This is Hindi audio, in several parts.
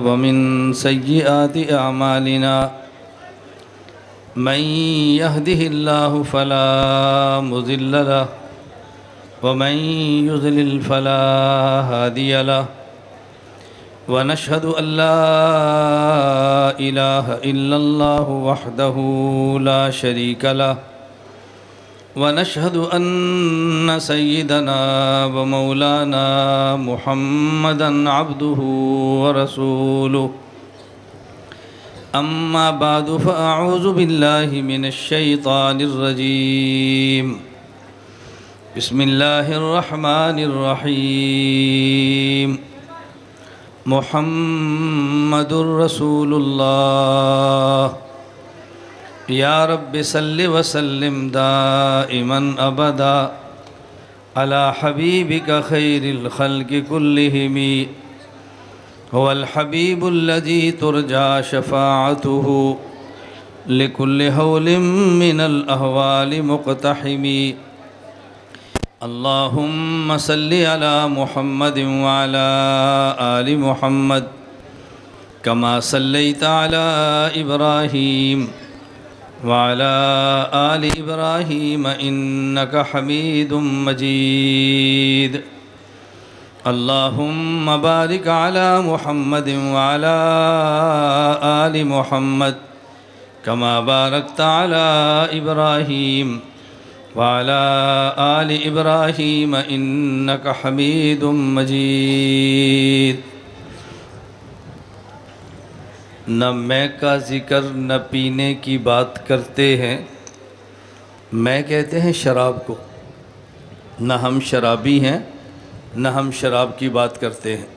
वमिन सय्यिआति अमालिना मन यहदिहिल्लाहु फला मुज़िल्ल लहु वमन युज़लिल फला हादिय लहु वनशहदु अल्ला इलाहा इल्लल्लाहु वहदहु ला शरीक लहु वनशहदु अन्न सय्यिदना व मौलाना मुहम्मदन अब्दुहु व रसूलुहु अम्मा बादु फ़अऊज़ु बिल्लाहि मिनश शैतानिर रजीम बिस्मिल्लाहिर रहमानिर रहीम मुहम्मदुर रसूलुल्लाह या रब्बि सल्लि व सल्लिम दाइमन अबदा अला हबीबिका खैरिल खल्क़ि कुल्लिहिम हुवल हबीबुल्लज़ी तुरजा शफ़ाअतुहु लिकुल्लि हौलिम मिनल अहवालि मुक़तहिमी अल्लाहुम्मा सल्लि अला मुहम्मदिन व अला आलि मुहम्मद कमा सल्लैता अला इब्राहीम व अला आलि इब्राहीम इन्नका हमीदुम मजीद अल्लाहुम्मा बारिक अला मुहम्मदिन व अला आलि मुहम्मद कमा बारकता अला इब्राहीम व अला आलि इब्राहीम इन्नका हमीदुम मजीद। न मैं का ज़िक्र न पीने की बात करते हैं, मैं कहते हैं शराब को, न हम शराबी हैं न हम शराब की बात करते हैं।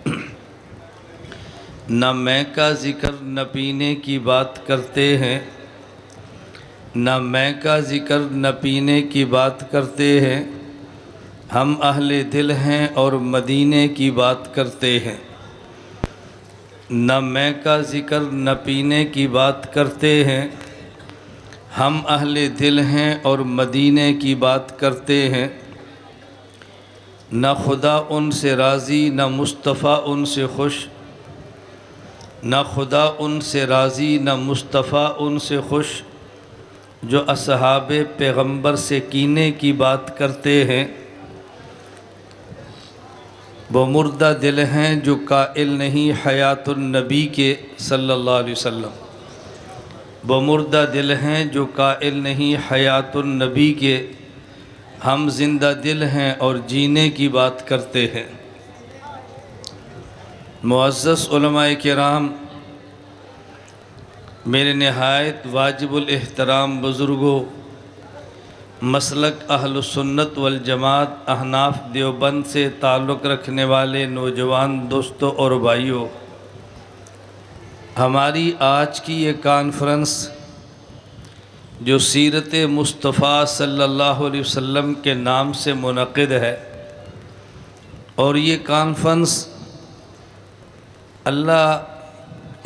न मैं का ज़िक्र न पीने की बात करते हैं, न मैं का ज़िक्र न पीने की बात करते हैं, हम अहले दिल हैं और मदीने की बात करते हैं। न मैं का ज़िक्र न पीने की बात करते हैं, हम अहले दिल हैं और मदीने की बात करते हैं। न खुदा उनसे राज़ी न मुस्तफ़ा उनसे खुश, न खुदा उनसे राज़ी न मुस्तफ़ा उनसे खुश, जो असहाबे पैगंबर से कीने की बात करते हैं। वो मुर्दा दिल हैं जो काइल नहीं हयातुन नबी के सल्लल्लाहु अलैहि वसल्लम। वो मुर्दा दिल हैं जो काइल नहीं हयातुन नबी के, हम जिंदा दिल हैं और जीने की बात करते हैं। मुअज़्ज़ज़ उलमाए किराम, मेरे नहायत वाजिबुल एहतराम बुज़ुर्गों, मसलक अहलुस सुन्नत वल जमात अहनाफ देवबंद से ताल्लुक़ रखने वाले नौजवान दोस्तों और भाइयों, हमारी आज की ये कॉन्फ्रेंस जो सीरत मुस्तफ़ा सल्लल्लाहु अलैहि वसल्लम के नाम से मुनक़िद है, और ये कॉन्फ्रेंस अल्लाह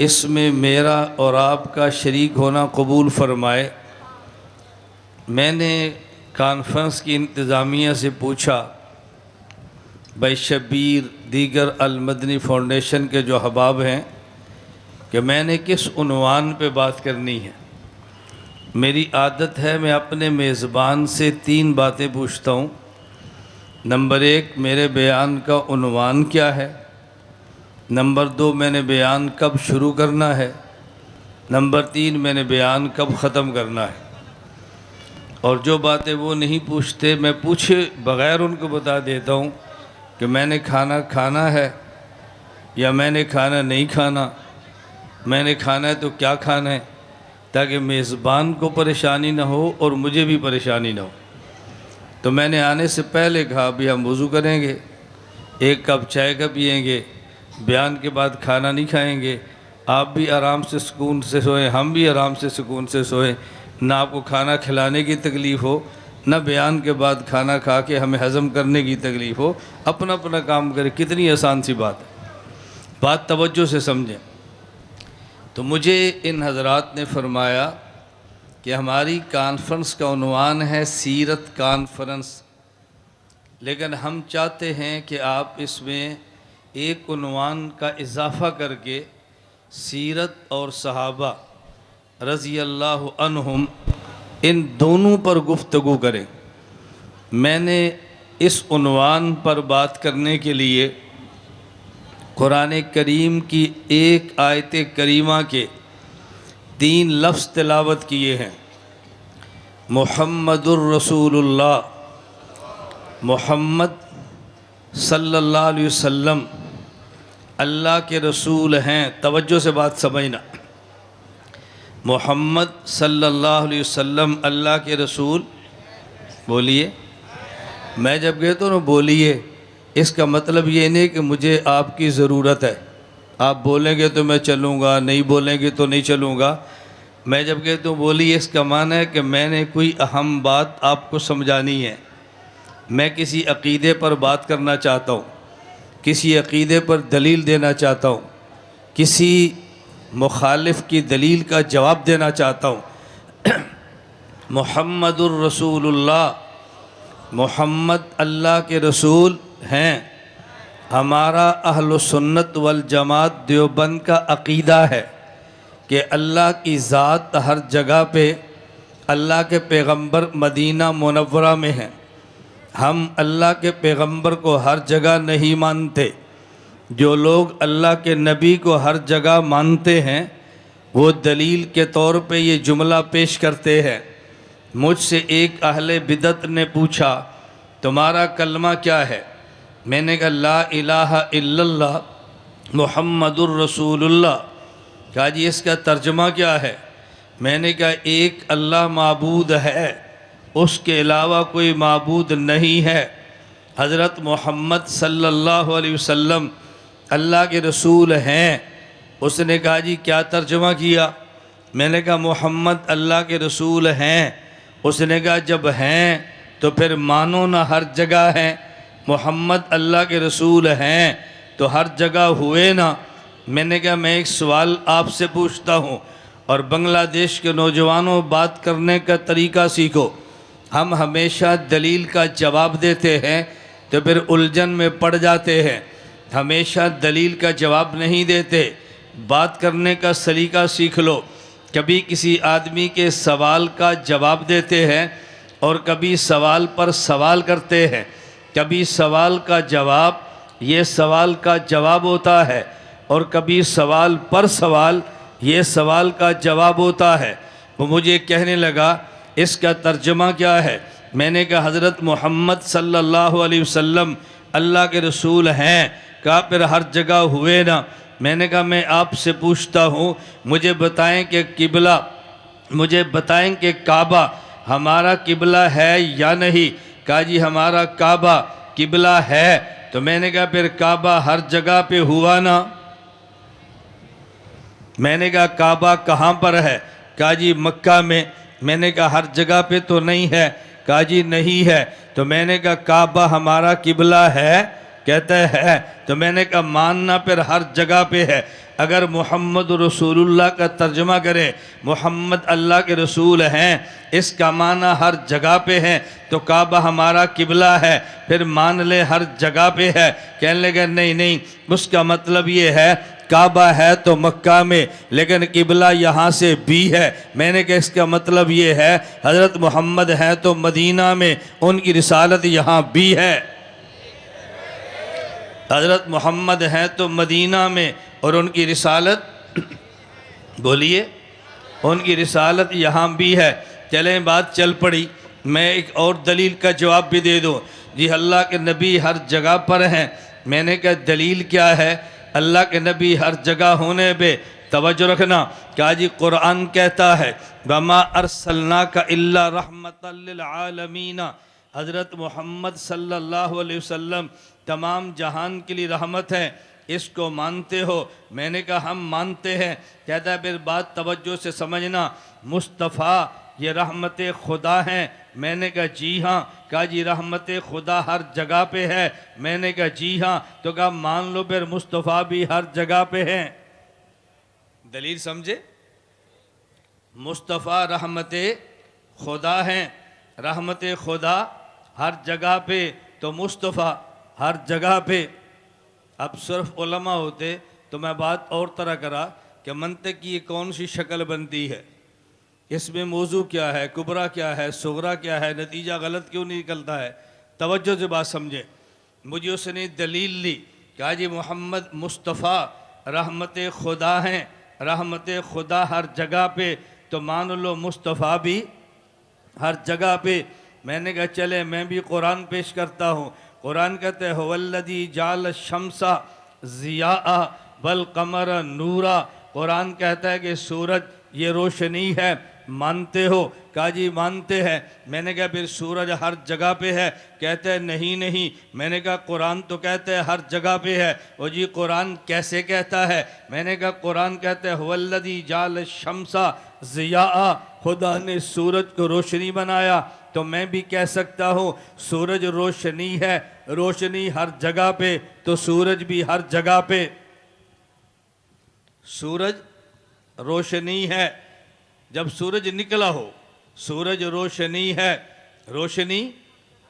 इसमें मेरा और आपका शरीक होना कबूल फ़रमाए। मैंने कॉन्फ्रेंस की इंतज़ामिया से पूछा, भाई शबीर दीगर अल-मदनी फ़ाउंडेशन के जो अहबाब हैं, कि मैंने किस उन्वान पे बात करनी है। मेरी आदत है मैं अपने मेज़बान से 3 बातें पूछता हूँ। नंबर 1, मेरे बयान का उन्वान क्या है। नंबर 2, मैंने बयान कब शुरू करना है। नंबर 3, मैंने बयान कब ख़त्म करना है। और जो बातें वो नहीं पूछते, मैं पूछे बग़ैर उनको बता देता हूँ कि मैंने खाना खाना है या मैंने खाना नहीं खाना, मैंने खाना है तो क्या खाना है, ताकि मेज़बान को परेशानी ना हो और मुझे भी परेशानी ना हो। तो मैंने आने से पहले कहा भी हम वज़ू करेंगे, 1 कप चाय का पिएंगे, बयान के बाद खाना नहीं खाएंगे, आप भी आराम से सुकून से सोएं, हम भी आराम से सुकून से सोएं, ना आपको खाना खिलाने की तकलीफ़ हो, ना बयान के बाद खाना खा के हमें हज़म करने की तकलीफ़ हो। अपना अपना काम करें। कितनी आसान सी बात है, बात तवज्जो से समझें। तो मुझे इन हज़रात ने फ़रमाया कि हमारी कॉन्फ्रेंस का उन्वान है सीरत कॉन्फ्रेंस, लेकिन हम चाहते हैं कि आप इसमें एक उन्वान का इजाफ़ा करके सीरत और सहाबा रज़ी अल्लाह अन्हुम, इन दोनों पर गुफ्तगू करें। मैंने इस उन्वान पर बात करने के लिए कुरान करीम की एक आयत करीमा के 3 लफ्ज़ तिलावत किए हैं। मुहम्मदुर रसूलुल्लाह, मोहम्मद सल्लल्लाहु अलैहि वसल्लम अल्लाह के रसूल हैं। तवज्जो से बात समझना। मोहम्मद सल्लल्लाहु अलैहि वसल्लम अल्लाह के रसूल, बोलिए। मैं जब कहता हूँ ना बोलिए, इसका मतलब ये नहीं कि मुझे आपकी ज़रूरत है, आप बोलेंगे तो मैं चलूँगा, नहीं बोलेंगे तो नहीं चलूँगा। मैं जब कहता हूँ बोलिए, इसका माना है कि मैंने कोई अहम बात आपको समझानी है। मैं किसी अक़ीदे पर बात करना चाहता हूँ, किसी अक़ीदे पर दलील देना चाहता हूँ, किसी मुखालिफ की दलील का जवाब देना चाहता हूँ। मुहम्मदुर रसूलुल्लाह, मोहम्मद अल्लाह के रसूल हैं। हमारा अहल सुन्नत वल जमात देवबंद का अक़ीदा है कि अल्लाह की ज़ात हर जगह पे, अल्लाह के पैगंबर मदीना मुनव्वरा में हैं। हम अल्लाह के पैगंबर को हर जगह नहीं मानते। जो लोग अल्लाह के नबी को हर जगह मानते हैं वो दलील के तौर पे ये जुमला पेश करते हैं। मुझसे एक अहले बिदत ने पूछा, तुम्हारा कलमा क्या है? मैंने कहा ला इलाहा इल्लल्लाह मुहम्मदुर रसूलुल्लाह। कहा जी इसका तर्जमा क्या है? मैंने कहा एक अल्लाह माबूद है, उसके अलावा कोई माबूद नहीं है। हज़रत मोहम्मद सल्लल्लाहु अलैहि वसल्लम अल्लाह के रसूल हैं। उसने कहा जी क्या तर्जमा किया? मैंने कहा मोहम्मद अल्लाह के रसूल हैं। उसने कहा जब हैं तो फिर मानो ना हर जगह हैं। मोहम्मद अल्लाह के रसूल हैं तो हर जगह हुए ना। मैंने कहा मैं एक सवाल आपसे पूछता हूँ, और बांग्लादेश के नौजवानों बात करने का तरीका सीखो। हम हमेशा दलील का जवाब देते हैं तो फिर उलझन में पड़ जाते हैं। हमेशा दलील का जवाब नहीं देते, बात करने का सलीका सीख लो। कभी किसी आदमी के सवाल का जवाब देते हैं और कभी सवाल पर सवाल करते हैं। कभी सवाल का जवाब ये सवाल का जवाब होता है और कभी सवाल पर सवाल ये सवाल का जवाब होता है। वो मुझे कहने लगा इसका तर्जमा क्या है? मैंने कहा हज़रत मोहम्मद सल्लल्लाहु अलैहि वसल्लम अल्लाह के रसूल हैं। कहा फिर हर जगह हुए ना। मैंने कहा मैं आपसे पूछता हूँ, मुझे बताएं कि किबला, मुझे बताएं कि काबा हमारा किबला है या नहीं? कहा जी हमारा काबा किबला है। तो मैंने कहा फिर काबा हर जगह पे हुआ ना। मैंने कहा काबा कहाँ पर है? कहा जी मक्का में। मैंने कहा हर जगह पे तो नहीं है। कहा जी नहीं है। तो मैंने कहा काबा हमारा किबला है? कहता है। तो मैंने कहा मानना फिर हर जगह पे है। अगर मोहम्मद रसूलुल्लाह का तर्जमा करें, मोहम्मद अल्लाह के रसूल हैं, इसका माना हर जगह पे है, तो काबा हमारा किबला है, फिर मान ले हर जगह पे है। कहने लगे नहीं नहीं, उसका मतलब ये है काबा है तो मक्का में, लेकिन किबला यहाँ से भी है। मैंने कहा इसका मतलब ये है हज़रत मोहम्मद हैं तो मदीना में, उनकी रिसालत यहाँ भी है। हज़रत मोहम्मद हैं तो मदीना में और उनकी रिसालत, बोलिए, उनकी रिसालत यहाँ भी है। चलें बात चल पड़ी। मैं एक और दलील का जवाब भी दे दूँ। जी अल्लाह के नबी हर जगह पर हैं। मैंने कहा दलील क्या है? अल्लाह के नबी हर जगह होने पे तवज्जो रखना। क्या जी कुरान कहता है वमा अरसलनाका इल्ला रहमतल लिल आलमीन। हज़रत मोहम्मद सल्लल्लाहु अलैहि वसल्लम तमाम जहान के लिए रहमत है। इसको मानते हो? मैंने कहा हम मानते हैं। कहता है फिर बात तवज्जो से समझना, मुस्तफ़ा ये रहमत खुदा हैं। मैंने कहा जी हाँ। कहा जी रहमत खुदा हर जगह पे है? मैंने कहा जी हाँ। तो कहा मान लो फिर मुस्तफ़ा भी हर जगह पे हैं। दलील समझे? मुस्तफ़ा रहमत खुदा हैं, रहमत खुदा हर जगह पे, तो मुस्तफ़ा हर जगह पे। अब सिर्फ उलमा होते तो मैं बात और तरह करा कि मंतिक की ये कौन सी शक्ल बनती है, इसमें मौजू क्या है, कुबरा क्या है, सुगरा क्या है, नतीजा गलत क्यों नहीं निकलता है। तवज्जो से बात समझे। मुझे उसने दलील दी कि हाजी मोहम्मद मुस्तफ़ा रहमत खुदा हैं, रहमत खुदा हर जगह पे, तो मान लो मुस्तफ़ा भी हर जगह पे। मैंने कहा चले मैं भी कुरान पेश करता हूँ। कुरान कहते हैं हुवल्लज़ी जाल शम्सा ज़िया वल कमर नूरा। कुरान कहता है कि सूरज ये रोशनी है, मानते हो? कहा जी मानते हैं। मैंने कहा फिर सूरज हर जगह पे है? कहते हैं नहीं नहीं। मैंने कहा कुरान तो कहते हैं हर जगह पे है। वो जी कुरान कैसे कहता है? मैंने कहा कुरान कहते हैं हुवल्लज़ी जाल शम्सा ज़िया, खुदा ने सूरज को रोशनी बनाया। तो मैं भी कह सकता हूँ सूरज रोशनी है, रोशनी हर जगह पे, तो सूरज भी हर जगह पे। सूरज रोशनी है, जब सूरज निकला हो, सूरज रोशनी है, रोशनी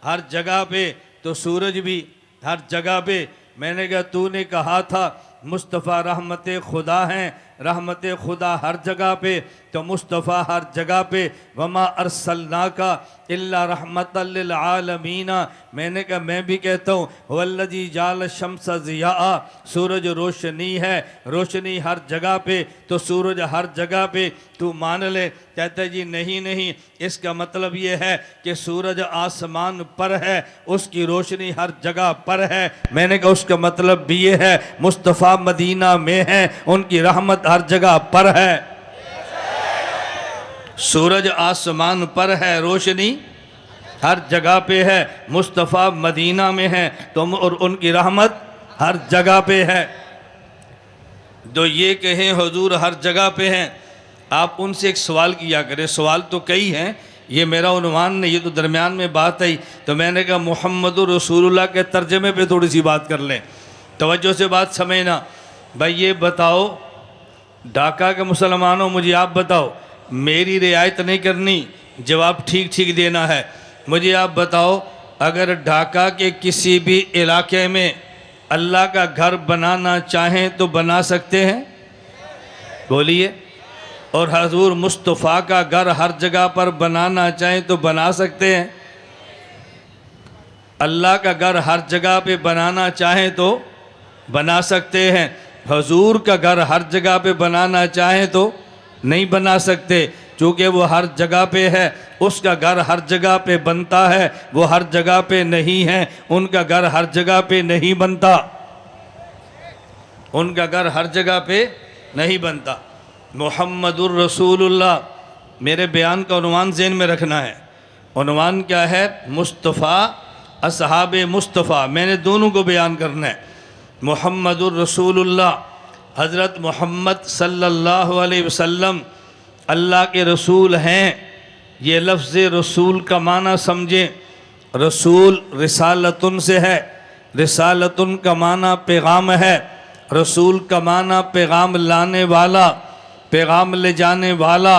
हर जगह पे, तो सूरज भी हर जगह पे। मैंने कहा तूने कहा था मुस्तफ़ा रहमत खुदा हैं, रहमत खुदा हर जगह पे, तो मुस्तफ़ा हर जगह पे। वमा अरसलनाका इल्ला रहमतल लिल आलमीना। मैंने कहा मैं भी कहता हूँ वल्लज़ी जाल शम्स ज़िया, सूरज रोशनी है, रोशनी हर जगह पे, तो सूरज हर जगह पे तू मान ले। कहते जी नहीं नहीं, इसका मतलब ये है कि सूरज आसमान पर है, उसकी रोशनी हर जगह पर है। मैंने कहा उसका मतलब भी ये है मुस्तफ़ा मदीना में है, उनकी रहमत हर जगह पर है। सूरज आसमान पर है, रोशनी हर जगह पे है, मुस्तफ़ा मदीना में है, तो और उनकी रहमत हर जगह पे है। तो ये कहें हुजूर हर जगह पे हैं, आप उनसे एक सवाल किया करें। सवाल तो कई हैं, ये मेरा उन्वान नहीं, ये तो दरमियान में बात आई। तो मैंने कहा मुहम्मदुर रसूलुल्लाह के तर्जमे पे थोड़ी सी बात कर लें। तवज्जो से बात समझना। भाई ये बताओ ढाका के मुसलमानों, मुझे आप बताओ, मेरी रियायत नहीं करनी, जवाब ठीक ठीक देना है। मुझे आप बताओ अगर ढाका के किसी भी इलाके में अल्लाह का घर बनाना चाहें तो बना सकते हैं? बोलिए। और हजूर मुस्तफ़ा का घर हर जगह पर बनाना चाहें तो बना सकते हैं? अल्लाह का घर हर जगह पे बनाना चाहें तो बना सकते हैं। हजूर का घर हर जगह पे बनाना चाहें तो नहीं बना सकते, चूँकि वो हर जगह पे है, उसका घर हर जगह पे बनता है, वो हर जगह पे नहीं है, उनका घर हर जगह पे नहीं बनता, उनका घर हर जगह पे नहीं बनता। मुहम्मदुर रसूलुल्लाह, मेरे बयान का उन्वान ज़हन में रखना है। उन्वान क्या है? मुस्तफ़ा असहाब मुस्तफ़ा, मैंने दोनों को बयान करना है। मुहम्मदुर रसूलुल्लाह, हज़रत मोहम्मद सल्लल्लाहु अलैहि वसल्लम अल्लाह के रसूल हैं। ये लफ्ज़ रसूल का माना समझें। रसूल रिसालतुन से है, रिसालतुन का माना पैगाम है, रसूल का माना पैगाम लाने वाला, पैगाम ले जाने वाला।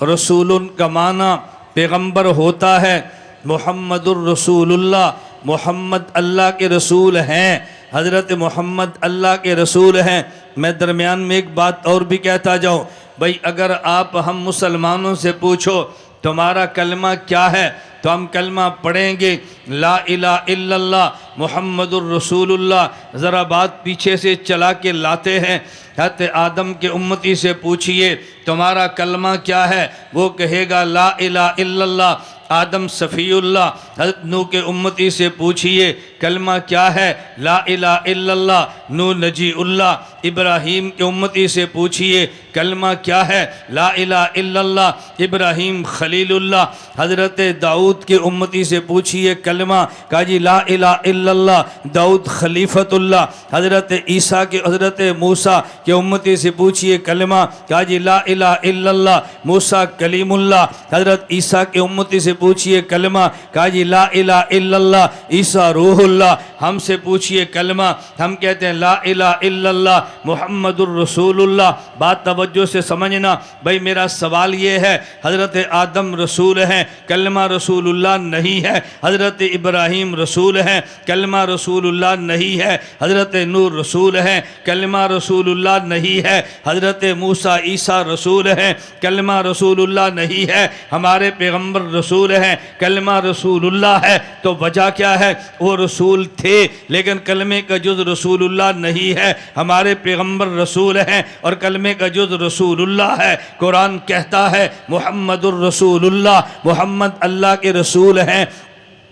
रसूलुन का माना पैगंबर होता है। मुहम्मदुर रसूलुल्लाह, मोहम्मद अल्लाह के रसूल हैं, हज़रत मोहम्मद अल्लाह के रसूल हैं। मैं दरमियान में एक बात और भी कहता जाऊँ, भाई अगर आप हम मुसलमानों से पूछो तुम्हारा कलमा क्या है, तो हम कलमा पढ़ेंगे ला इलाहा इल्लल्लाह मुहम्मदुर रसूलुल्लाह। ज़रा बात पीछे से चला के लाते हैं। हज़रत आदम के उम्मती से पूछिए तुम्हारा कलमा क्या है, वो कहेगा ला इलाहा इल्लल्लाह। आदम सफ़ीउल्लाह, हज़रत नूह के उम्मती से पूछिए कलमा क्या है, ला इलाहा इल्लल्लाह। नूह नजीउल्लाह। इब्राहीम के उम्मती से पूछिए कलमा क्या है, ला इलाहा इल्लल्लाह। इब्राहीम खलीलुल्लाह। हज़रत दाऊद के उम्मती से पूछिए कलमा, कहा जी ला इलाहा इल्लल्लाह। दाऊद खलीफतुल्लाह। हज़रत ईसा के, हज़रत मूसा के उम्मती से पूछिए कलमा, कहा जी ला इलाहा इल्लल्लाह। मूसा कलीमुल्लाह। हज़रत ईसा के उम्मती से पूछिए कलमा, कहा जी ला इलाहा इल्लल्लाह। ईसा रूहुल्लाह। अदुल्लाह, हमसे पूछिए कलमा, हम कहते हैं ला इलाहा इल्लल्लाह मुहम्मदुर रसूलुल्लाह। बात तवज्जो से समझना भाई, मेरा सवाल ये है, हज़रत आदम रसूल हैं, कलमा रसूलुल्लाह नहीं है। हज़रत इब्राहीम रसूल हैं, कलमा रसूलुल्लाह नहीं है। हज़रत नूर रसूल हैं, कलमा रसूलुल्लाह नहीं है। हज़रत मूसा ईसा रसूल हैं, कलमा रसूलुल्लाह नहीं है। हमारे पैगंबर रसूल हैं, कलमा रसूलुल्लाह है। तो वजह क्या है? वो रसूल थे लेकिन कलमे का जुज़ रसूलुल्लाह नहीं है। हमारे पैगंबर रसूल हैं और कलमे का जुज़ रसूलुल्लाह है। कुरान कहता है मुहम्मदुर रसूलुल्लाह, मुहम्मद अल्लाह के रसूल हैं।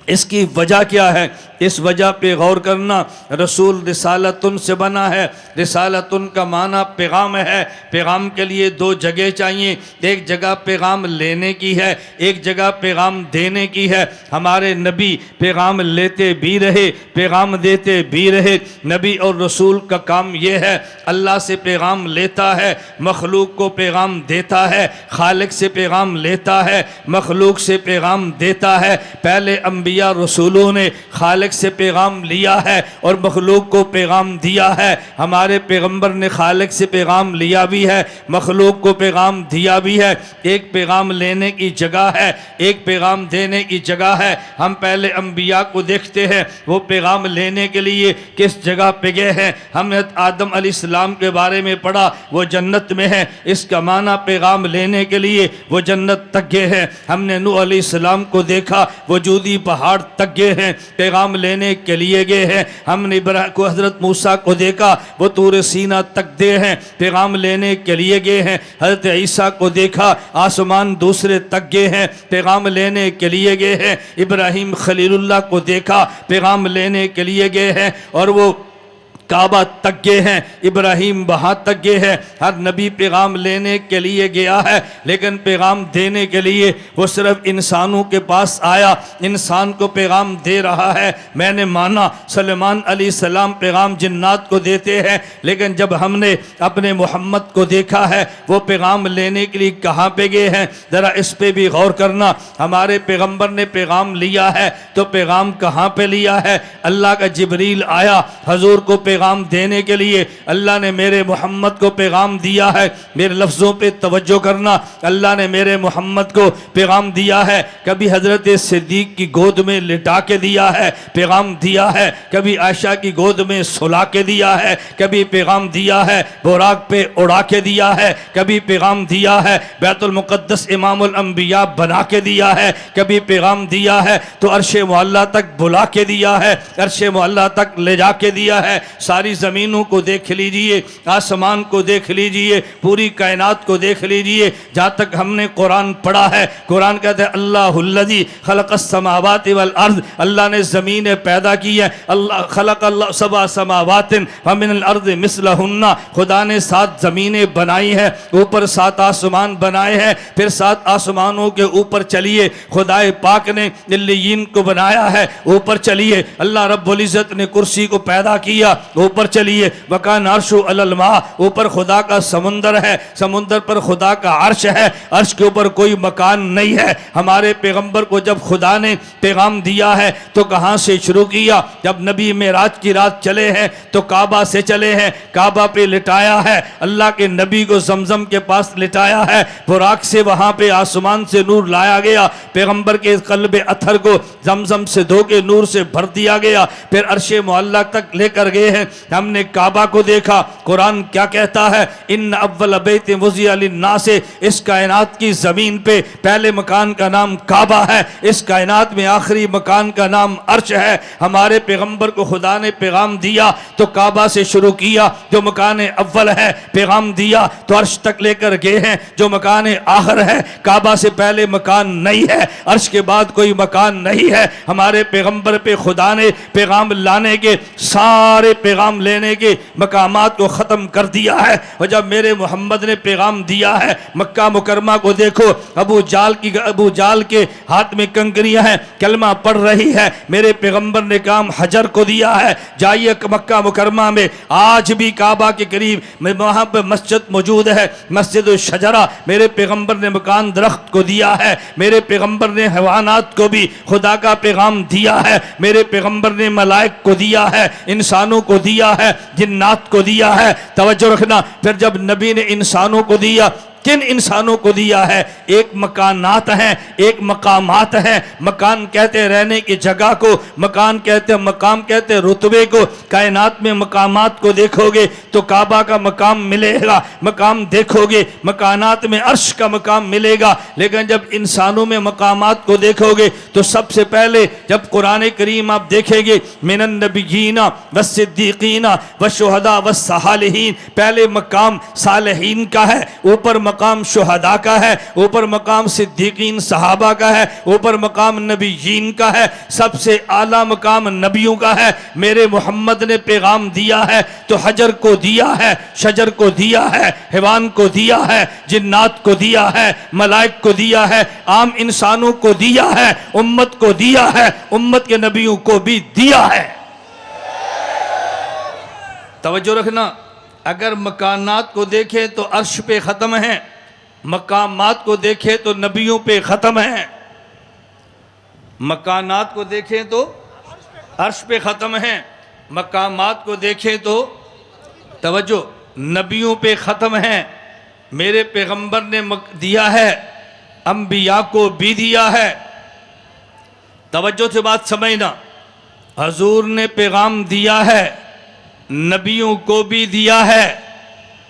इसकी वजह क्या है? इस वजह पे गौर करना। रसूल रिसालतुन से बना है। रिसालतुन का माना पैगाम है। पैगाम के लिए दो जगह चाहिए, एक जगह पैगाम लेने की है, एक जगह पैगाम देने की है। हमारे नबी पैगाम लेते भी रहे, पैगाम देते भी रहे। नबी और रसूल का काम यह है, अल्लाह से पैगाम लेता है, मखलूक को पैगाम देता है, खालिक से पैगाम लेता है, मखलूक से पैगाम देता है। पहले अंबिया रसूलों ने खालिक से पैगाम लिया है और मखलूक को पैगाम दिया है। हमारे पैगंबर ने खालिक से पैगाम लिया भी है, मखलूक को पैगाम दिया भी है। एक पैगाम लेने की जगह है, एक पैगाम देने की जगह है। हम पहले अंबिया को देखते हैं, वो पैगाम लेने के लिए किस जगह पे गए हैं। हमने आदम अलैहिस्सलाम के बारे में पढ़ा, वो जन्नत में है। इसका माना पैगाम लेने के लिए वो जन्नत तक गए हैं। हमने नूह अलैहिस्सलाम को देखा, वजूदी पहाड़ तक गए हैं, पैगाम लेने के लिए गए हैं। हमने को हज़रत मूसा को देखा, वो तूर सीना तक गए हैं, पैगाम लेने के लिए गए हैं। हज़रत ईसा को देखा, आसमान दूसरे तक गए हैं, पैगाम लेने के लिए गए हैं। इब्राहीम खलीलुल्लाह को देखा, पैगाम लेने के लिए गए हैं और वो काबा तक गए हैं, इब्राहीम वहाँ तक गए हैं। हर नबी पैगाम लेने के लिए गया है, लेकिन पैगाम देने के लिए वो सिर्फ इंसानों के पास आया, इंसान को पैगाम दे रहा है। मैंने माना सलेमान अलैहिस्सलाम पैगाम जिन्नात को देते हैं, लेकिन जब हमने अपने मोहम्मद को देखा है, वो पैगाम लेने के लिए कहाँ पे गए हैं, ज़रा इस पर भी गौर करना। हमारे पैगम्बर ने पैगाम लिया है तो पैगाम कहाँ पे लिया है? अल्लाह का जिब्रील आया हजूर को पैगाम देने के लिए। अल्लाह ने मेरे मोहम्मद को पैगाम दिया है। मेरे लफ्ज़ों पे तवज्जो करना, अल्लाह ने मेरे मोहम्मद को पैगाम दिया है। कभी हज़रत सिद्दीक़ की गोद में लिटा के दिया है, पैगाम दिया है। कभी आयशा की गोद में सुला के दिया है, कभी पैगाम दिया है बुराक पे उड़ा के दिया है, कभी पैगाम दिया है बैतुल मुक़द्दस इमामुल अंबिया बना के दिया है, कभी पैगाम दिया है तो अर्श मुअल्ला तक बुला के दिया है, अर्श मुअल्ला तक ले जा के दिया है। सारी ज़मीनों को देख लीजिए, आसमान को देख लीजिए, पूरी कायनात को देख लीजिए। जहाँ तक हमने कुरान पढ़ा है, कुरान कहते हैं अल्लाहुल्लज़ी खलक़स समावाति वल अर्ज़, अल्लाह ने ज़मीनें पैदा की है। अल्लाह खलक़ सबअ समावातिन व मिनल अर्ज़ि मिस्लहुन्ना, खुदा ने 7 ज़मीनें बनाई हैं, ऊपर 7 आसमान बनाए हैं। फिर 7 आसमानों के ऊपर चलिए, खुदाए पाक ने इल्लियीन को बनाया है, ऊपर चलिए। अल्लाह रब्बुल इज़्ज़त ने कुर्सी को पैदा किया, ऊपर चलिए। वकान अर्शु अलल मा, ऊपर खुदा का समुंदर है, समुंदर पर खुदा का अर्श है, अर्श के ऊपर कोई मकान नहीं है। हमारे पैगंबर को जब खुदा ने पैगाम दिया है तो कहाँ से शुरू किया? जब नबी मेराज की रात चले हैं तो काबा से चले हैं, काबा पे लिटाया है, अल्लाह के नबी को जमजम के पास लिटाया है, बुराक से वहाँ पे आसमान से नूर लाया गया, पैगंबर के कल्बे अथर को जमजम से धो के नूर से भर दिया गया, फिर अर्शे मुअल्ला तक लेकर गए हैं। हमने काबा को देखा। कुरान क्या कहता है? इन अव्वल बैतिन वुज़िअ लिन्नास, इस कायनात की ज़मीन पे पहले मकान का नाम काबा है, इस कायनात में आखिरी मकान का नाम अर्श है। हमारे पैगंबर को खुदा ने पैगाम दिया तो काबा से शुरू किया, जो मकान अव्वल है, पैगाम दिया तो अर्श तक लेकर गए हैं, जो मकान आखिर है। काबा से पहले मकान नहीं है, अर्श के बाद कोई मकान नहीं है। हमारे पैगंबर पे खुदा ने पैगाम लाने के सारे पैगाम लेने के मकामात को ख़त्म कर दिया है। और जब मेरे मोहम्मद ने पैगाम दिया है, मक्का मुकरमा को देखो, अबू जाल के हाथ में कंकरियां हैं, कलमा पढ़ रही है। मेरे पैगंबर ने काम हजर को दिया है, जाइए मक्का मुकरमा में, आज भी काबा के करीब वहाँ पर मस्जिद मौजूद है, मस्जिद शजरा। मेरे पैगंबर ने मकान दरख्त को दिया है, मेरे पैगंबर ने हैवानात को भी खुदा का पैगाम दिया है, मेरे पैगंबर ने मलाइक को दिया है, इंसानों को दिया है, जिन्नात को दिया है। तवज्जो रखना, फिर जब नबी ने इंसानों को दिया, किन इंसानों को दिया है? एक मकानात हैं, एक मकामात हैं। मकान कहते रहने की जगह को, मकान कहते, मकाम कहते रुतबे को। कायनात में मकामात को देखोगे तो काबा का मकाम मिलेगा, मकाम देखोगे मकानात में अर्श का मकाम मिलेगा। लेकिन जब इंसानों में मकामात को देखोगे तो सबसे पहले जब कुरान करीम आप देखेंगे, मिनन नबिय्यीना वस्सिद्दीकीना वशुहदा वस्सालिहीन, पहले मकाम सालिहीन का है, ऊपर मकाम शुहदा का है, ऊपर मकाम सिद्दीकीन सहाबा का है, ऊपर मकाम नबीयीन का है, सबसे आला मकाम नबियों का है। मेरे मोहम्मद ने पैगाम दिया है तो हजर को दिया है, शजर को दिया है, हैवान को दिया है, जिन्नात को दिया है, मलाइक को दिया है, आम इंसानों को दिया है, उम्मत को दिया है, उम्मत के नबियों को भी दिया है। तवज्जो रखना, अगर मकानात को देखें तो अर्श पे ख़त्म है, मकामात को देखें तो नबियों पे ख़त्म है। मकानात को देखें तो अर्श पे ख़त्म है, मकामात को देखें तो तवज्जो नबियों पे ख़त्म है। मेरे पैगंबर ने दिया है, अंबिया को भी दिया है। तवज्जो से बात समझना, हजूर ने पैगाम दिया है, नबियों को भी दिया है।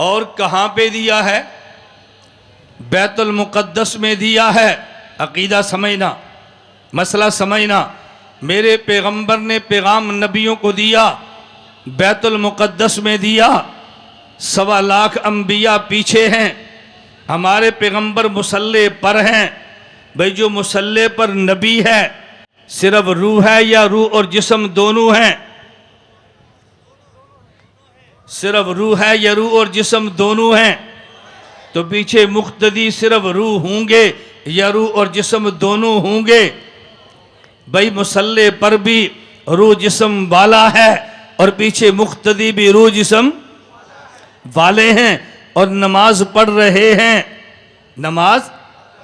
और कहाँ पे दिया है? बैतुल मुक़द्दस में दिया है। अकीदा समझना, मसला समझना। मेरे पैगंबर ने पैगाम नबियों को दिया, बैतुल मुक़द्दस में दिया। 1.25 लाख अंबिया पीछे हैं, हमारे पैगंबर मुसल्ले पर हैं। भाई जो मुसल्ले पर नबी है, सिर्फ रूह है या रूह और जिस्म दोनों हैं? सिर्फ रूह है या रूह और जिस्म दोनों हैं? तो पीछे मुक्तदी सिर्फ रूह होंगे या रूह और जिस्म दोनों होंगे? भाई मुसल्ले पर भी रूह जिस्म वाला है और पीछे मुक्तदी भी रूह जिस्म वाले हैं और नमाज पढ़ रहे हैं, नमाज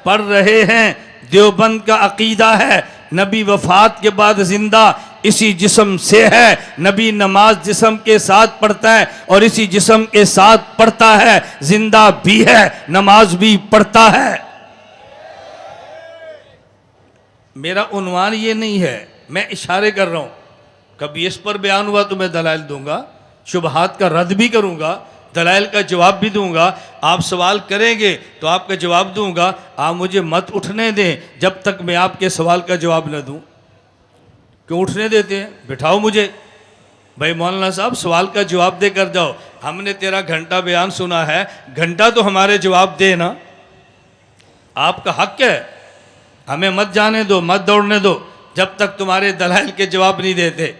पढ़ रहे हैं। देवबंद का अकीदा है, नबी वफात के बाद जिंदा इसी जिस्म से है। नबी नमाज जिस्म के साथ पढ़ता है और इसी जिस्म के साथ पढ़ता है, जिंदा भी है, नमाज भी पढ़ता है। मेरा उन्वान ये नहीं है, मैं इशारे कर रहा हूँ। कभी इस पर बयान हुआ तो मैं दलाइल दूंगा, शुबहात का रद्द भी करूँगा, दलाइल का जवाब भी दूंगा। आप सवाल करेंगे तो आपका जवाब दूंगा। आप मुझे मत उठने दें जब तक मैं आपके सवाल का जवाब न दूं। क्यों उठने देते हैं? बिठाओ मुझे। भाई मौलाना साहब सवाल का जवाब दे कर जाओ, हमने तेरा घंटा बयान सुना है, घंटा तो हमारे जवाब दे ना। आपका हक है, हमें मत जाने दो, मत दौड़ने दो जब तक तुम्हारे दलाइल के जवाब नहीं देते।